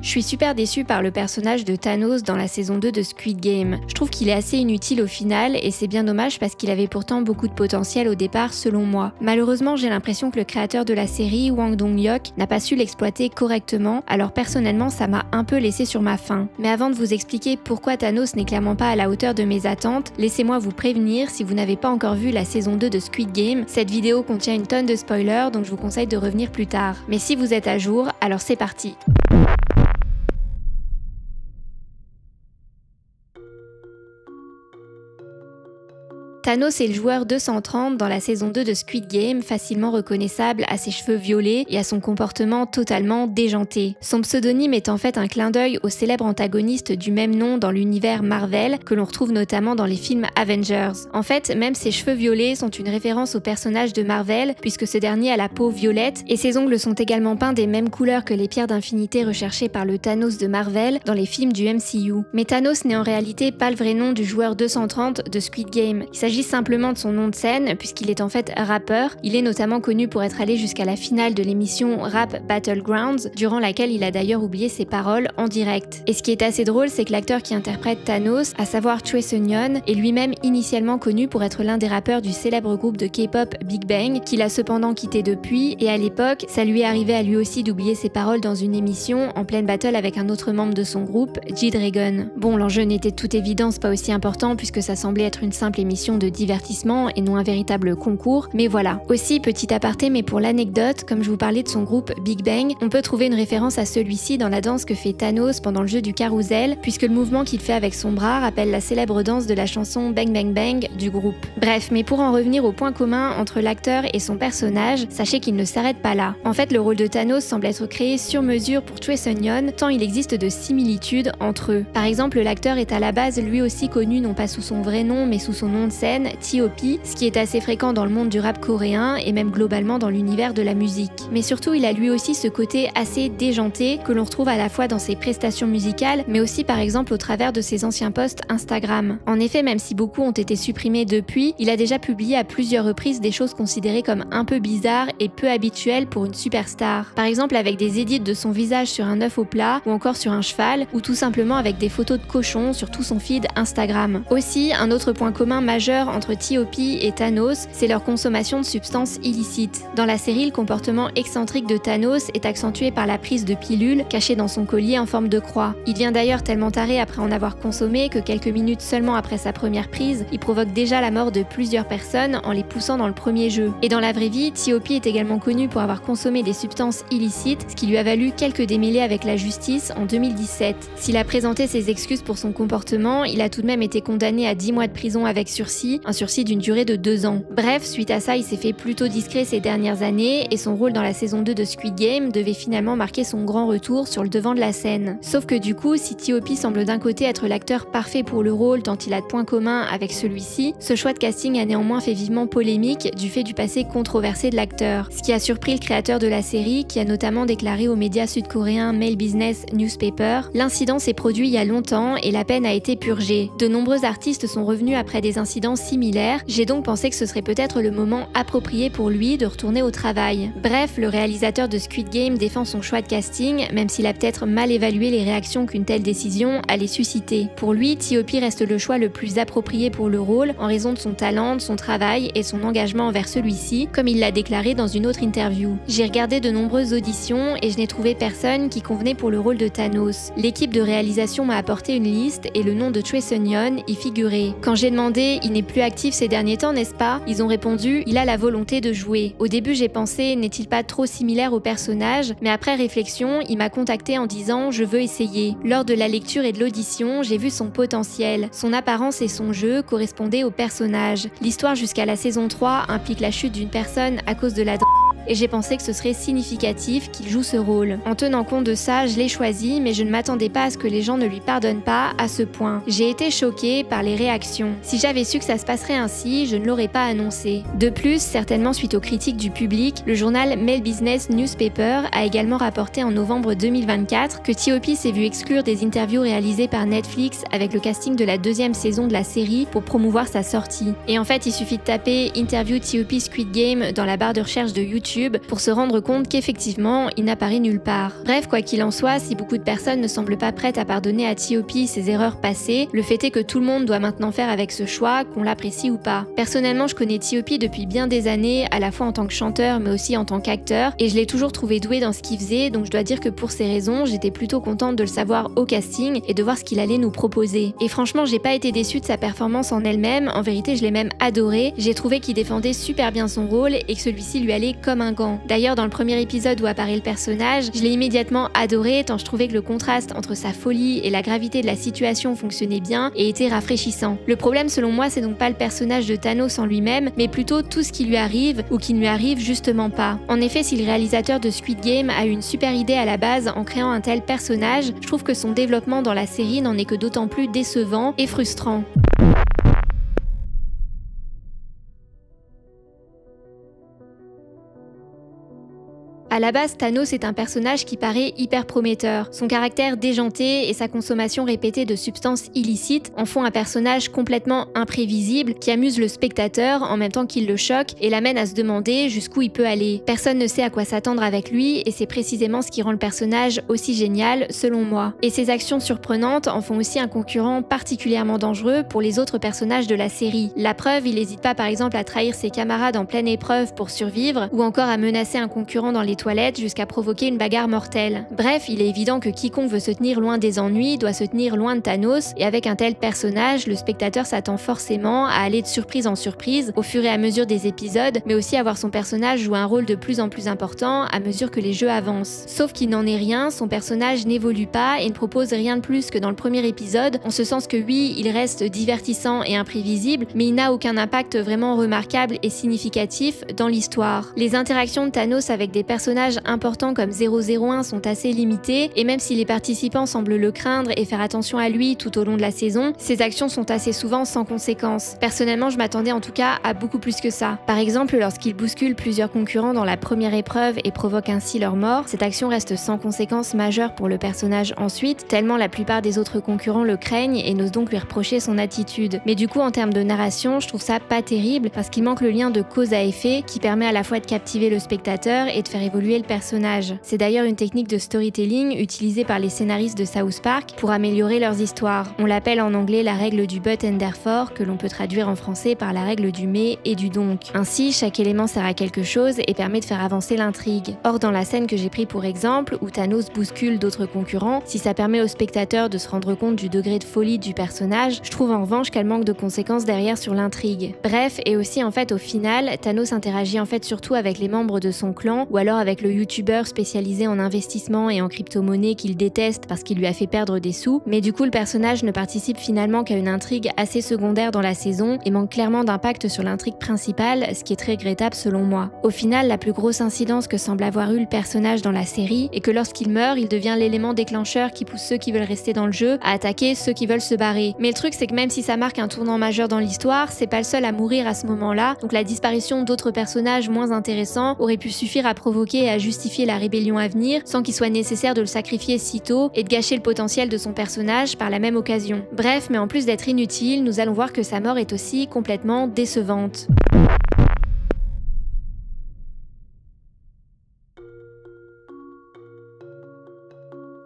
Je suis super déçue par le personnage de Thanos dans la saison 2 de Squid Game. Je trouve qu'il est assez inutile au final et c'est bien dommage parce qu'il avait pourtant beaucoup de potentiel au départ selon moi. Malheureusement, j'ai l'impression que le créateur de la série, Hwang Dong-hyuk, n'a pas su l'exploiter correctement, alors personnellement ça m'a un peu laissé sur ma faim. Mais avant de vous expliquer pourquoi Thanos n'est clairement pas à la hauteur de mes attentes, laissez-moi vous prévenir, si vous n'avez pas encore vu la saison 2 de Squid Game, cette vidéo contient une tonne de spoilers donc je vous conseille de revenir plus tard. Mais si vous êtes à jour, alors c'est parti. Thanos est le joueur 230 dans la saison 2 de Squid Game, facilement reconnaissable à ses cheveux violets et à son comportement totalement déjanté. Son pseudonyme est en fait un clin d'œil au célèbre antagoniste du même nom dans l'univers Marvel, que l'on retrouve notamment dans les films Avengers. En fait, même ses cheveux violets sont une référence au personnage de Marvel, puisque ce dernier a la peau violette, et ses ongles sont également peints des mêmes couleurs que les pierres d'infinité recherchées par le Thanos de Marvel dans les films du MCU. Mais Thanos n'est en réalité pas le vrai nom du joueur 230 de Squid Game. Il s'agit simplement de son nom de scène, puisqu'il est en fait rappeur. Il est notamment connu pour être allé jusqu'à la finale de l'émission Rap Battlegrounds, durant laquelle il a d'ailleurs oublié ses paroles en direct. Et ce qui est assez drôle, c'est que l'acteur qui interprète Thanos, à savoir Choi Sun-yeon, est lui-même initialement connu pour être l'un des rappeurs du célèbre groupe de K-pop Big Bang, qu'il a cependant quitté depuis, et à l'époque, ça lui est arrivé à lui aussi d'oublier ses paroles dans une émission en pleine battle avec un autre membre de son groupe, G-Dragon. Bon, l'enjeu n'était de toute évidence pas aussi important puisque ça semblait être une simple émission de divertissement et non un véritable concours, mais voilà. Aussi, petit aparté, mais pour l'anecdote, comme je vous parlais de son groupe Big Bang, on peut trouver une référence à celui-ci dans la danse que fait Thanos pendant le jeu du carrousel, puisque le mouvement qu'il fait avec son bras rappelle la célèbre danse de la chanson Bang Bang Bang du groupe. Bref, mais pour en revenir au point commun entre l'acteur et son personnage, sachez qu'il ne s'arrête pas là. En fait, le rôle de Thanos semble être créé sur mesure pour Choi Sun-yeon, tant il existe de similitudes entre eux. Par exemple, l'acteur est à la base lui aussi connu non pas sous son vrai nom mais sous son nom de scène, T.O.P, ce qui est assez fréquent dans le monde du rap coréen et même globalement dans l'univers de la musique. Mais surtout, il a lui aussi ce côté assez déjanté que l'on retrouve à la fois dans ses prestations musicales, mais aussi par exemple au travers de ses anciens posts Instagram. En effet, même si beaucoup ont été supprimés depuis, il a déjà publié à plusieurs reprises des choses considérées comme un peu bizarres et peu habituelles pour une superstar. Par exemple avec des édits de son visage sur un œuf au plat ou encore sur un cheval, ou tout simplement avec des photos de cochons sur tout son feed Instagram. Aussi, un autre point commun majeur entre T.O.P et Thanos, c'est leur consommation de substances illicites. Dans la série, le comportement excentrique de Thanos est accentué par la prise de pilules cachées dans son collier en forme de croix. Il devient d'ailleurs tellement taré après en avoir consommé que quelques minutes seulement après sa première prise, il provoque déjà la mort de plusieurs personnes en les poussant dans le premier jeu. Et dans la vraie vie, T.O.P est également connu pour avoir consommé des substances illicites, ce qui lui a valu quelques démêlés avec la justice en 2017. S'il a présenté ses excuses pour son comportement, il a tout de même été condamné à 10 mois de prison avec sursis, un sursis d'une durée de 2 ans. Bref, suite à ça, il s'est fait plutôt discret ces dernières années et son rôle dans la saison 2 de Squid Game devait finalement marquer son grand retour sur le devant de la scène. Sauf que du coup, si T.O.P semble d'un côté être l'acteur parfait pour le rôle tant il a de points communs avec celui-ci, ce choix de casting a néanmoins fait vivement polémique du fait du passé controversé de l'acteur. Ce qui a surpris le créateur de la série, qui a notamment déclaré aux médias sud-coréens Mail Business Newspaper: l'incident s'est produit il y a longtemps et la peine a été purgée. De nombreux artistes sont revenus après des incidents similaires, j'ai donc pensé que ce serait peut-être le moment approprié pour lui de retourner au travail. Bref, le réalisateur de Squid Game défend son choix de casting, même s'il a peut-être mal évalué les réactions qu'une telle décision allait susciter. Pour lui, T.O.P reste le choix le plus approprié pour le rôle en raison de son talent, de son travail et son engagement envers celui-ci, comme il l'a déclaré dans une autre interview. J'ai regardé de nombreuses auditions et je n'ai trouvé personne qui convenait pour le rôle de Thanos. L'équipe de réalisation m'a apporté une liste et le nom de Choi Sun-yeon y figurait. Quand j'ai demandé, il n'est plus actif ces derniers temps, n'est-ce pas? Ils ont répondu, il a la volonté de jouer. Au début, j'ai pensé, n'est-il pas trop similaire au personnage? Mais après réflexion, il m'a contacté en disant, je veux essayer. Lors de la lecture et de l'audition, j'ai vu son potentiel. Son apparence et son jeu correspondaient au personnage. L'histoire jusqu'à la saison 3 implique la chute d'une personne à cause de la drogue. Et j'ai pensé que ce serait significatif qu'il joue ce rôle. En tenant compte de ça, je l'ai choisi, mais je ne m'attendais pas à ce que les gens ne lui pardonnent pas à ce point. J'ai été choquée par les réactions. Si j'avais su que ça se passerait ainsi, je ne l'aurais pas annoncé. De plus, certainement suite aux critiques du public, le journal Mail Business Newspaper a également rapporté en novembre 2024 que T.O.P s'est vu exclure des interviews réalisées par Netflix avec le casting de la 2e saison de la série pour promouvoir sa sortie. Et en fait, il suffit de taper Interview T.O.P Squid Game dans la barre de recherche de YouTube YouTube pour se rendre compte qu'effectivement, il n'apparaît nulle part. Bref, quoi qu'il en soit, si beaucoup de personnes ne semblent pas prêtes à pardonner à T.O.P. ses erreurs passées, le fait est que tout le monde doit maintenant faire avec ce choix, qu'on l'apprécie ou pas. Personnellement, je connais T.O.P. depuis bien des années, à la fois en tant que chanteur mais aussi en tant qu'acteur, et je l'ai toujours trouvé doué dans ce qu'il faisait, donc je dois dire que pour ces raisons, j'étais plutôt contente de le savoir au casting et de voir ce qu'il allait nous proposer. Et franchement, j'ai pas été déçue de sa performance en elle-même, en vérité je l'ai même adoré, j'ai trouvé qu'il défendait super bien son rôle et que celui-ci lui allait comme un gant. D'ailleurs, dans le premier épisode où apparaît le personnage, je l'ai immédiatement adoré tant je trouvais que le contraste entre sa folie et la gravité de la situation fonctionnait bien et était rafraîchissant. Le problème selon moi, c'est donc pas le personnage de Thanos en lui-même, mais plutôt tout ce qui lui arrive ou qui ne lui arrive justement pas. En effet, si le réalisateur de Squid Game a eu une super idée à la base en créant un tel personnage, je trouve que son développement dans la série n'en est que d'autant plus décevant et frustrant. À la base, Thanos est un personnage qui paraît hyper prometteur. Son caractère déjanté et sa consommation répétée de substances illicites en font un personnage complètement imprévisible qui amuse le spectateur en même temps qu'il le choque et l'amène à se demander jusqu'où il peut aller. Personne ne sait à quoi s'attendre avec lui et c'est précisément ce qui rend le personnage aussi génial selon moi. Et ses actions surprenantes en font aussi un concurrent particulièrement dangereux pour les autres personnages de la série. La preuve, il n'hésite pas par exemple à trahir ses camarades en pleine épreuve pour survivre ou encore à menacer un concurrent dans les toilettes jusqu'à provoquer une bagarre mortelle. Bref, il est évident que quiconque veut se tenir loin des ennuis doit se tenir loin de Thanos, et avec un tel personnage, le spectateur s'attend forcément à aller de surprise en surprise au fur et à mesure des épisodes, mais aussi à voir son personnage jouer un rôle de plus en plus important à mesure que les jeux avancent. Sauf qu'il n'en est rien, son personnage n'évolue pas et ne propose rien de plus que dans le premier épisode, en ce sens que oui, il reste divertissant et imprévisible, mais il n'a aucun impact vraiment remarquable et significatif dans l'histoire. Les interactions de Thanos avec des personnages importants comme 001 sont assez limitées, et même si les participants semblent le craindre et faire attention à lui tout au long de la saison, ses actions sont assez souvent sans conséquence. Personnellement, je m'attendais en tout cas à beaucoup plus que ça. Par exemple, lorsqu'il bouscule plusieurs concurrents dans la première épreuve et provoque ainsi leur mort, cette action reste sans conséquence majeure pour le personnage ensuite, tellement la plupart des autres concurrents le craignent et n'osent donc lui reprocher son attitude. Mais du coup, en termes de narration, je trouve ça pas terrible parce qu'il manque le lien de cause à effet qui permet à la fois de captiver le spectateur et de faire évoluer le personnage. C'est d'ailleurs une technique de storytelling utilisée par les scénaristes de South Park pour améliorer leurs histoires. On l'appelle en anglais la règle du but and therefore, que l'on peut traduire en français par la règle du mais et du donc. Ainsi, chaque élément sert à quelque chose et permet de faire avancer l'intrigue. Or, dans la scène que j'ai pris pour exemple, où Thanos bouscule d'autres concurrents, si ça permet au spectateur de se rendre compte du degré de folie du personnage, je trouve en revanche qu'elle manque de conséquences derrière sur l'intrigue. Bref, et aussi en fait au final, Thanos interagit en fait surtout avec les membres de son clan ou alors avec le youtubeur spécialisé en investissement et en crypto-monnaie qu'il déteste parce qu'il lui a fait perdre des sous, mais du coup le personnage ne participe finalement qu'à une intrigue assez secondaire dans la saison et manque clairement d'impact sur l'intrigue principale, ce qui est très regrettable selon moi. Au final, la plus grosse incidence que semble avoir eu le personnage dans la série est que lorsqu'il meurt, il devient l'élément déclencheur qui pousse ceux qui veulent rester dans le jeu à attaquer ceux qui veulent se barrer. Mais le truc c'est que même si ça marque un tournant majeur dans l'histoire, c'est pas le seul à mourir à ce moment-là, donc la disparition d'autres personnages moins intéressants aurait pu suffire à provoquer et à justifier la rébellion à venir sans qu'il soit nécessaire de le sacrifier si tôt et de gâcher le potentiel de son personnage par la même occasion. Bref, mais en plus d'être inutile, nous allons voir que sa mort est aussi complètement décevante.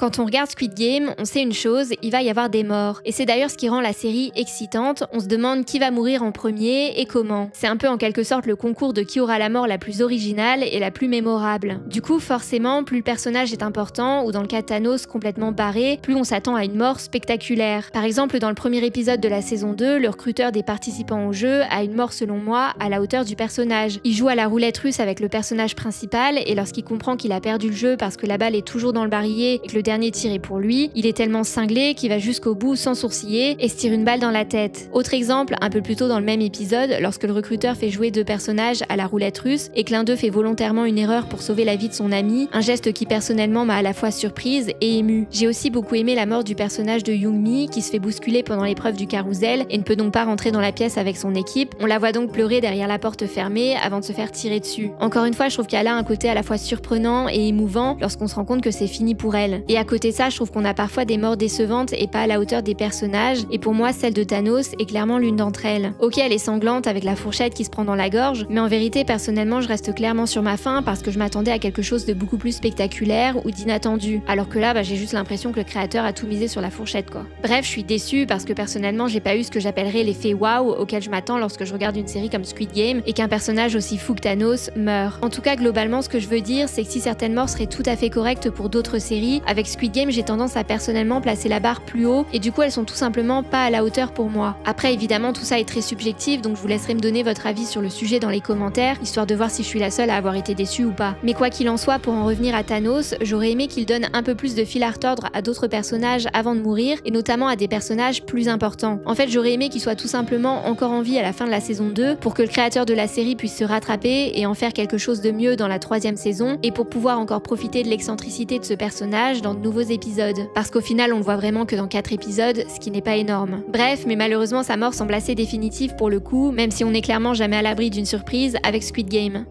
Quand on regarde Squid Game, on sait une chose, il va y avoir des morts. Et c'est d'ailleurs ce qui rend la série excitante, on se demande qui va mourir en premier et comment. C'est un peu en quelque sorte le concours de qui aura la mort la plus originale et la plus mémorable. Du coup, forcément, plus le personnage est important, ou dans le cas de Thanos complètement barré, plus on s'attend à une mort spectaculaire. Par exemple, dans le premier épisode de la saison 2, le recruteur des participants au jeu a une mort selon moi à la hauteur du personnage. Il joue à la roulette russe avec le personnage principal, et lorsqu'il comprend qu'il a perdu le jeu parce que la balle est toujours dans le barillet et que le dernier tir est pour lui, il est tellement cinglé qu'il va jusqu'au bout sans sourciller et se tire une balle dans la tête. Autre exemple, un peu plus tôt dans le même épisode, lorsque le recruteur fait jouer deux personnages à la roulette russe et que l'un d'eux fait volontairement une erreur pour sauver la vie de son ami, un geste qui personnellement m'a à la fois surprise et émue. J'ai aussi beaucoup aimé la mort du personnage de Young-mi qui se fait bousculer pendant l'épreuve du carrousel et ne peut donc pas rentrer dans la pièce avec son équipe. On la voit donc pleurer derrière la porte fermée avant de se faire tirer dessus. Encore une fois, je trouve qu'il y a là un côté à la fois surprenant et émouvant lorsqu'on se rend compte que c'est fini pour elle. Et à côté de ça, je trouve qu'on a parfois des morts décevantes et pas à la hauteur des personnages, et pour moi celle de Thanos est clairement l'une d'entre elles. Ok, elle est sanglante avec la fourchette qui se prend dans la gorge, mais en vérité personnellement je reste clairement sur ma faim parce que je m'attendais à quelque chose de beaucoup plus spectaculaire ou d'inattendu, alors que là j'ai juste l'impression que le créateur a tout misé sur la fourchette quoi. Bref, je suis déçue parce que personnellement j'ai pas eu ce que j'appellerais l'effet waouh auquel je m'attends lorsque je regarde une série comme Squid Game et qu'un personnage aussi fou que Thanos meurt. En tout cas globalement ce que je veux dire c'est que si certaines morts seraient tout à fait correctes pour d'autres séries, avec Squid Game j'ai tendance à personnellement placer la barre plus haut et du coup elles sont tout simplement pas à la hauteur pour moi. Après évidemment tout ça est très subjectif donc je vous laisserai me donner votre avis sur le sujet dans les commentaires histoire de voir si je suis la seule à avoir été déçue ou pas. Mais quoi qu'il en soit, pour en revenir à Thanos, j'aurais aimé qu'il donne un peu plus de fil à retordre à d'autres personnages avant de mourir et notamment à des personnages plus importants. En fait j'aurais aimé qu'il soit tout simplement encore en vie à la fin de la saison 2 pour que le créateur de la série puisse se rattraper et en faire quelque chose de mieux dans la 3e saison et pour pouvoir encore profiter de l'excentricité de ce personnage dans de nouveaux épisodes. Parce qu'au final on le voit vraiment que dans 4 épisodes, ce qui n'est pas énorme. Bref, mais malheureusement sa mort semble assez définitive pour le coup, même si on n'est clairement jamais à l'abri d'une surprise avec Squid Game.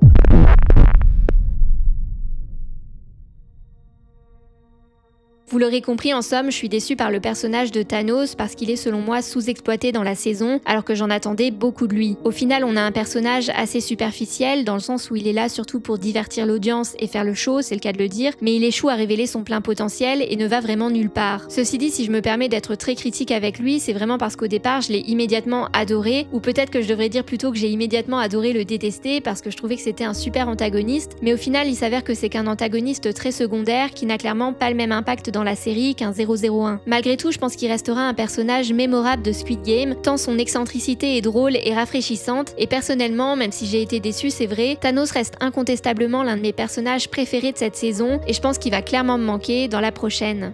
Vous l'aurez compris, en somme, je suis déçue par le personnage de Thanos parce qu'il est selon moi sous-exploité dans la saison alors que j'en attendais beaucoup de lui. Au final, on a un personnage assez superficiel dans le sens où il est là surtout pour divertir l'audience et faire le show, c'est le cas de le dire, mais il échoue à révéler son plein potentiel et ne va vraiment nulle part. Ceci dit, si je me permets d'être très critique avec lui, c'est vraiment parce qu'au départ, je l'ai immédiatement adoré, ou peut-être que je devrais dire plutôt que j'ai immédiatement adoré le détester parce que je trouvais que c'était un super antagoniste, mais au final, il s'avère que c'est qu'un antagoniste très secondaire qui n'a clairement pas le même impact dans la série qu'un 001. Malgré tout, je pense qu'il restera un personnage mémorable de Squid Game, tant son excentricité est drôle et rafraîchissante, et personnellement, même si j'ai été déçue, c'est vrai, Thanos reste incontestablement l'un de mes personnages préférés de cette saison, et je pense qu'il va clairement me manquer dans la prochaine.